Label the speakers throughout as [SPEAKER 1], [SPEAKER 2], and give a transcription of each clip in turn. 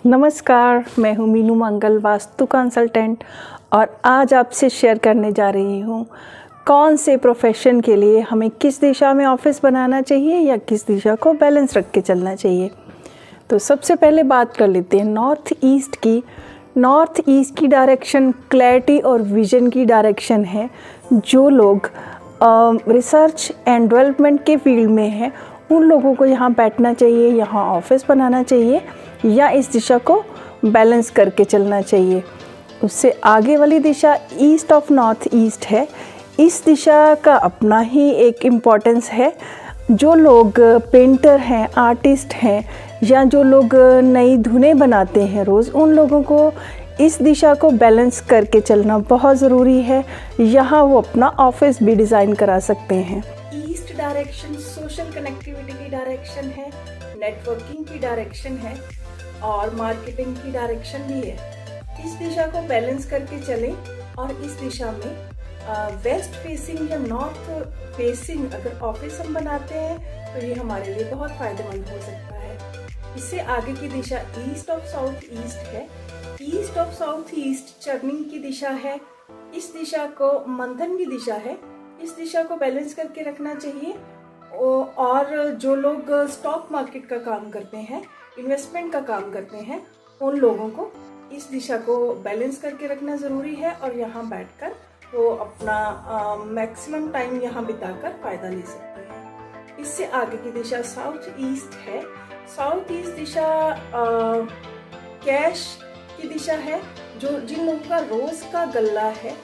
[SPEAKER 1] नमस्कार, मैं हूँ मीनू मंगल, वास्तु कंसल्टेंट, और आज आपसे शेयर करने जा रही हूँ कौन से प्रोफेशन के लिए हमें किस दिशा में ऑफिस बनाना चाहिए या किस दिशा को बैलेंस रख के चलना चाहिए। तो सबसे पहले बात कर लेते हैं नॉर्थ ईस्ट की। नॉर्थ ईस्ट की डायरेक्शन क्लैरिटी और विजन की डायरेक्शन है। जो लोग रिसर्च एंड डेवलपमेंट के फील्ड में हैं उन लोगों को यहाँ बैठना चाहिए, यहाँ ऑफिस बनाना चाहिए या इस दिशा को बैलेंस करके चलना चाहिए। उससे आगे वाली दिशा ईस्ट ऑफ नॉर्थ ईस्ट है। इस दिशा का अपना ही एक इम्पोर्टेंस है। जो लोग पेंटर हैं, आर्टिस्ट हैं या जो लोग नई धुनें बनाते हैं रोज़, उन लोगों को इस दिशा को बैलेंस करके चलना बहुत ज़रूरी है। यहाँ वो अपना ऑफिस भी डिज़ाइन करा सकते हैं। ईस्ट डायरेक्शन सोशल कनेक्टिविटी की डायरेक्शन है, नेटवर्किंग की डायरेक्शन है और मार्केटिंग की डायरेक्शन भी है। इस दिशा को बैलेंस करके चलें और इस दिशा में वेस्ट फेसिंग या नॉर्थ फेसिंग अगर ऑफिस हम बनाते हैं तो ये हमारे लिए बहुत फायदेमंद हो सकता है। इससे आगे की दिशा ईस्ट ऑफ साउथ ईस्ट है। East of south east churning की दिशा है। इस दिशा को मंथन की दिशा है। इस दिशा को बैलेंस करके रखना चाहिए। और जो लोग स्टॉक मार्केट का काम करते हैं, इन्वेस्टमेंट का काम करते हैं, उन लोगों को इस दिशा को बैलेंस करके रखना ज़रूरी है और यहाँ बैठकर वो अपना मैक्सिमम टाइम यहाँ बिताकर फ़ायदा ले सकते हैं। इससे आगे की दिशा साउथ ईस्ट है। साउथ ईस्ट दिशा कैश की दिशा है। जो जिन लोगों का रोज़ का गल्ला है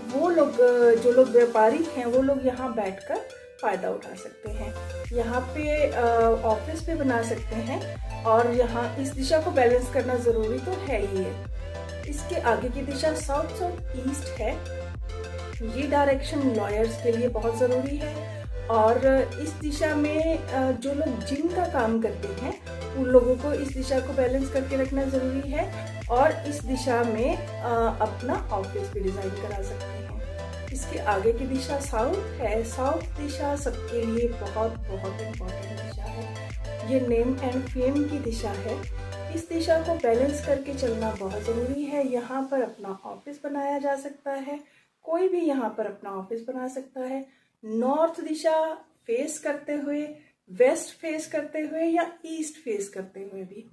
[SPEAKER 1] वो लोग, जो लोग व्यापारी हैं, वो लोग यहाँ बैठकर फ़ायदा उठा सकते हैं। यहाँ पे ऑफिस भी बना सकते हैं और यहाँ इस दिशा को बैलेंस करना ज़रूरी तो है ही है। इसके आगे की दिशा साउथ साउथ ईस्ट है। ये डायरेक्शन लॉयर्स के लिए बहुत ज़रूरी है और इस दिशा में जो लोग जिम का काम करते हैं उन लोगों को इस दिशा को बैलेंस करके रखना ज़रूरी है और इस दिशा में अपना ऑफिस भी डिज़ाइन करा सकते हैं। इसके आगे की दिशा साउथ है। साउथ दिशा सबके लिए बहुत बहुत इम्पोर्टेंट दिशा है। ये नेम एंड फेम की दिशा है। इस दिशा को बैलेंस करके चलना बहुत ज़रूरी है। यहाँ पर अपना ऑफिस बनाया जा सकता है। कोई भी यहाँ पर अपना ऑफिस बना सकता है। नॉर्थ दिशा फेस करते हुए, वेस्ट फेस करते हुए या ईस्ट फेस करते हुए भी।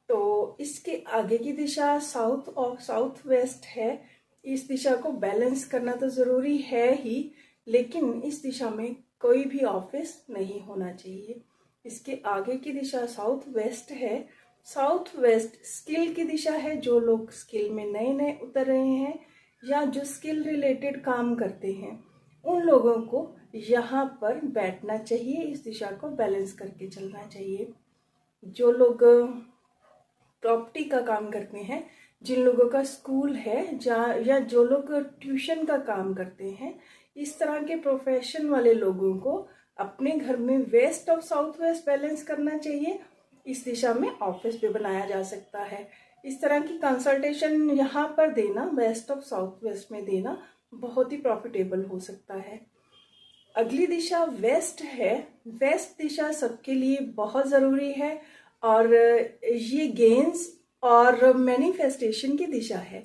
[SPEAKER 1] तो इसके आगे की दिशा साउथ और साउथ वेस्ट है। इस दिशा को बैलेंस करना तो ज़रूरी है ही, लेकिन इस दिशा में कोई भी ऑफिस नहीं होना चाहिए। इसके आगे की दिशा साउथ वेस्ट है। साउथ वेस्ट स्किल की दिशा है। जो लोग स्किल में नए नए उतर रहे हैं या जो स्किल रिलेटेड काम करते हैं उन लोगों को यहाँ पर बैठना चाहिए। इस दिशा को बैलेंस करके चलना चाहिए। जो लोग प्रॉपर्टी का काम करते हैं, जिन लोगों का स्कूल है या जो लोग ट्यूशन का काम करते हैं, इस तरह के प्रोफेशन वाले लोगों को अपने घर में वेस्ट और साउथ वेस्ट बैलेंस करना चाहिए। इस दिशा में ऑफिस भी बनाया जा सकता है। इस तरह की कंसल्टेशन यहाँ पर देना, वेस्ट और साउथ वेस्ट में देना बहुत ही प्रॉफिटेबल हो सकता है। अगली दिशा वेस्ट है। वेस्ट दिशा सबके लिए बहुत ज़रूरी है और ये गेन्स और मैनिफेस्टेशन की दिशा है।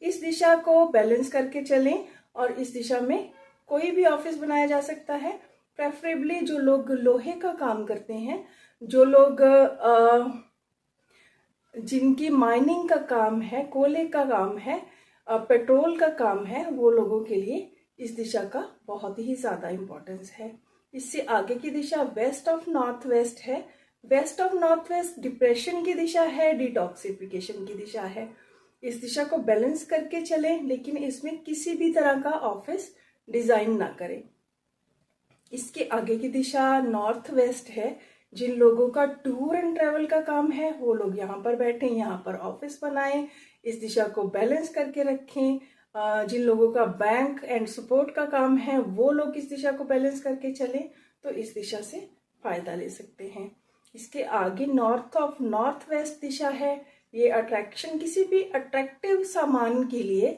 [SPEAKER 1] इस दिशा को बैलेंस करके चलें और इस दिशा में कोई भी ऑफिस बनाया जा सकता है। प्रेफरेबली जो लोग लोहे का काम करते हैं, जो लोग जिनकी माइनिंग का काम है, कोयले का काम है, पेट्रोल का काम है, वो लोगों के लिए इस दिशा का बहुत ही ज़्यादा इम्पोर्टेंस है। इससे आगे की दिशा वेस्ट ऑफ नॉर्थ वेस्ट है। West of north west depression की दिशा है, डिटॉक्सिफिकेशन की दिशा है। इस दिशा को बैलेंस करके चलें, लेकिन इसमें किसी भी तरह का ऑफिस डिज़ाइन ना करें। इसके आगे की दिशा नॉर्थ वेस्ट है। जिन लोगों का टूर एंड ट्रैवल का काम है वो लोग यहाँ पर बैठें, यहाँ पर ऑफिस बनाएं, इस दिशा को बैलेंस करके रखें। जिन लोगों का बैंक एंड सपोर्ट का काम है वो लोग इस दिशा को बैलेंस करके चलें तो इस दिशा से फायदा ले सकते हैं। इसके आगे नॉर्थ ऑफ नॉर्थ वेस्ट दिशा है। ये अट्रैक्शन, किसी भी अट्रैक्टिव सामान के लिए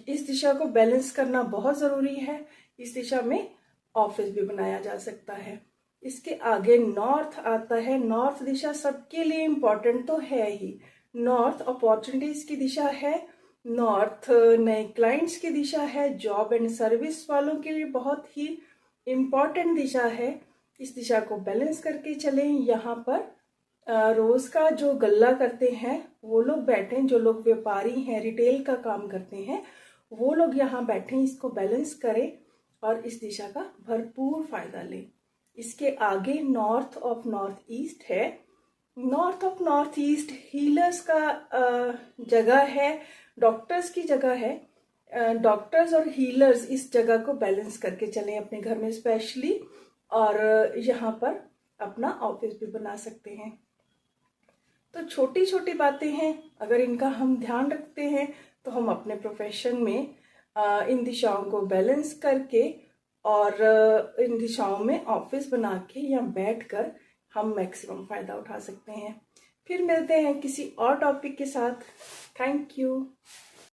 [SPEAKER 1] इस दिशा को बैलेंस करना बहुत ज़रूरी है। इस दिशा में ऑफिस भी बनाया जा सकता है। इसके आगे नॉर्थ आता है। नॉर्थ दिशा सबके लिए इम्पोर्टेंट तो है ही, नॉर्थ अपॉर्चुनिटीज की दिशा है, नॉर्थ नए क्लाइंट्स की दिशा है, जॉब एंड सर्विस वालों के लिए बहुत ही इम्पॉर्टेंट दिशा है। इस दिशा को बैलेंस करके चलें। यहाँ पर रोज का जो गल्ला करते हैं वो लोग बैठे, जो लोग व्यापारी हैं, रिटेल का काम करते हैं, वो लोग यहाँ बैठे, इसको बैलेंस करें और इस दिशा का भरपूर फायदा लें। इसके आगे नॉर्थ ऑफ नॉर्थ ईस्ट है। North of north east healers का जगह है, डॉक्टर्स की जगह है। डॉक्टर्स और हीलर्स इस जगह को बैलेंस करके चलें अपने घर में स्पेशली, और यहाँ पर अपना ऑफिस भी बना सकते हैं। तो छोटी छोटी बातें हैं, अगर इनका हम ध्यान रखते हैं तो हम अपने प्रोफेशन में इन दिशाओं को बैलेंस करके और इन दिशाओं में ऑफिस बना के या बैठ कर हम मैक्सिमम फायदा उठा सकते हैं। फिर मिलते हैं किसी और टॉपिक के साथ। Thank you.